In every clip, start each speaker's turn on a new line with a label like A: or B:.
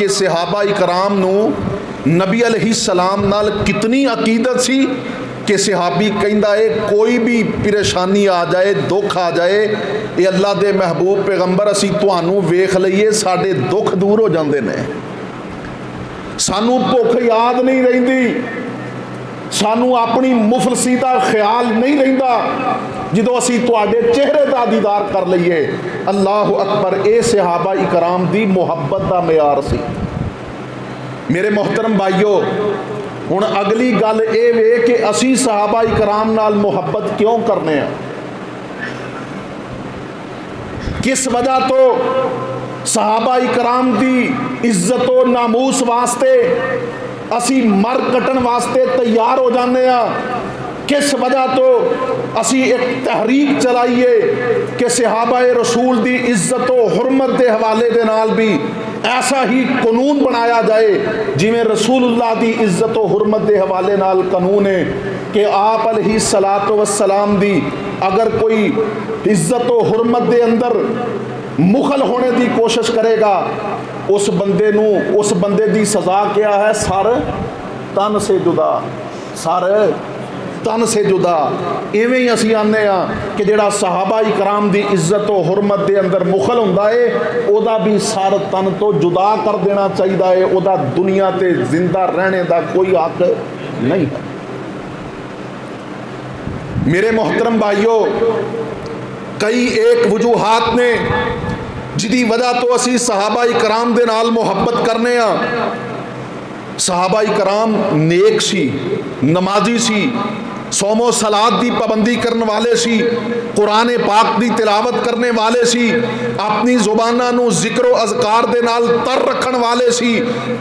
A: कि सहाबा इकराम नू नबी अलैहिस्सलाम नाल कितनी अकीदत सी कि सहाबी कहंदा है कोई भी परेशानी आ जाए, दुख आ जाए, ये अल्लाह दे महबूब पैगंबर असी तुहानू वेख लईए साडे दुख दूर हो जाते हैं, सानू भुख याद नहीं रहिंदी, सानू अपनी मुफलसी का ख्याल नहीं रहिंदा जो असी तुहाडे चेहरे का दीदार कर लईए। अल्लाह अकबर, ये सहाबा इकराम दी मुहब्बत का म्यार सी। मेरे मोहतरम भाईओ, हुण अगली गल ये वे कि असी सहाबा इकराम नाल मुहब्बत क्यों करने हैं, किस वजह तो सहाबा इकराम की इज्जत व नामूस वास्ते असी मर कटन वास्ते तैयार हो जाने, किस वजह तो असी एक तहरीक चलाइए कि सहाबा रसूल की इज्जत व हुरमत के हवाले दे नाल भी ऐसा ही कानून बनाया जाए जिमें रसूलुल्लाह की इज्जत व हुरमत के हवाले नाल कानून है कि आप अलैहिस्सलातु वस्सलाम दी अगर कोई इज्जत व हुरमत के अंदर मुखल होने की कोशिश करेगा, उस बंदे नू, उस बंदे की सज़ा क्या है, सर तन से जुदा, सर तन से जुदा। इवें ही असी आने कि जिहड़ा सहाबा इकराम की इज्जत व हुरमत के अंदर मुखल हुंदा है, उहदा भी सर तन तो जुदा कर देना चाहिए है, उहदा दुनिया ते जिंदा रहने का कोई हक नहीं है। मेरे मोहतरम भाइयों, कई एक वजूहात ने जिदी वजह तो असी सहाबा इकराम दे नाल मुहब्बत करने। सहाबा इकराम नेक सी, नमाजी सी, सोमो सलाद की पाबंदी करने वाले सी, कुरान पाक की तिलावत करने वाले सी, अपनी जुबाना नू जिक्र अज़कार दे नाल तर रखन वाले सी,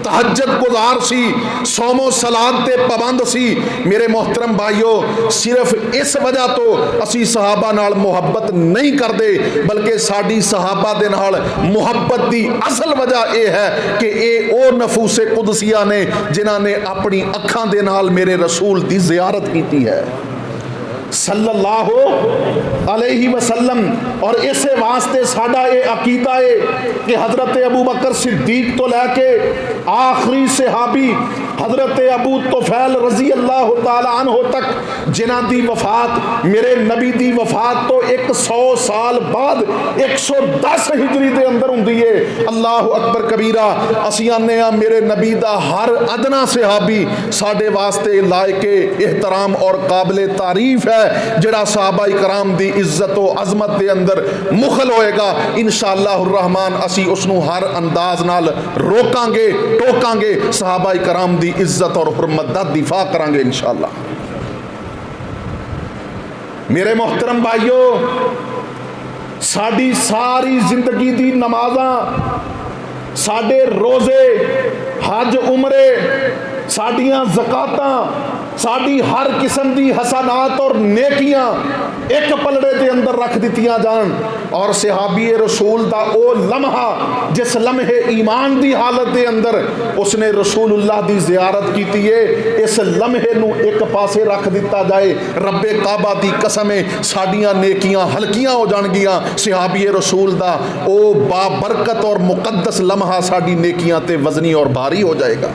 A: तहज्जुद गुजार सी, सोमो सलाद ते पाबंद सी। मेरे मोहतरम भाइयों, सिर्फ इस वजह तो असी सहाबा नाल मुहब्बत नहीं करते, बल्कि साडी सहाबा दे नाल मुहब्बत की असल वजह यह है कि ये ओ नफूसे कुदसिया ने जिन्हां ने अपनी अखां दे नाल मेरे रसूल की ज़ियारत की है सल्लल्लाहु अलैहि वसल्लम। और इसे वास्ते साडा ये अकीदा है कि हजरत अबू बकर सिद्दीक तो लैके आखिरी सहाबी हजरत अबू तुफैल रजी अल्लाह तआला अन्हु तक जिन्हां दी वफात मेरे नबी दी वफात तो 100 साल बाद 110 हिजरी के अंदर हुंदी है। अल्लाह अकबर कबीरा। असीं आने मेरे नबी दा हर अदना सहाबी साडे वास्ते लायके एहतराम और काबिले तारीफ है, जिहड़ा सहाबा इकराम दी इज्जत व अजमत के अंदर मुखल होएगा। इंशाअल्लाह रहमान असी उसनू हर अंदाज नाल रोकांगे, टोकांगे, सहाबा इकराम दी इज्जत और हुरमत दा दिफा करांगे इंशाअल्लाह। मेरे मोहतरम भाइयों, साडी सारी जिंदगी दी नमाज़ां, साडे रोज़े, हज उमरे, साडियां ज़कातां, साड़ी हर किस्म की हसनात और नेकियां एक पलड़े के अंदर रख दितियां जान, और सहाबी रसूल का वो लम्हा जिस लम्हे ईमान की हालत के अंदर उसने रसूलुल्लाह की ज़ियारत की है, इस लम्हे नू एक पासे रख दिता जाए। रब्बे काबा की कसम है साड़ियाँ नेकियां हल्कियां हो जाएगियां, सहाबी रसूल का वो बाबरकत और मुकद्दस लम्हा साड़ी नेकियां ते वजनी और भारी हो जाएगा।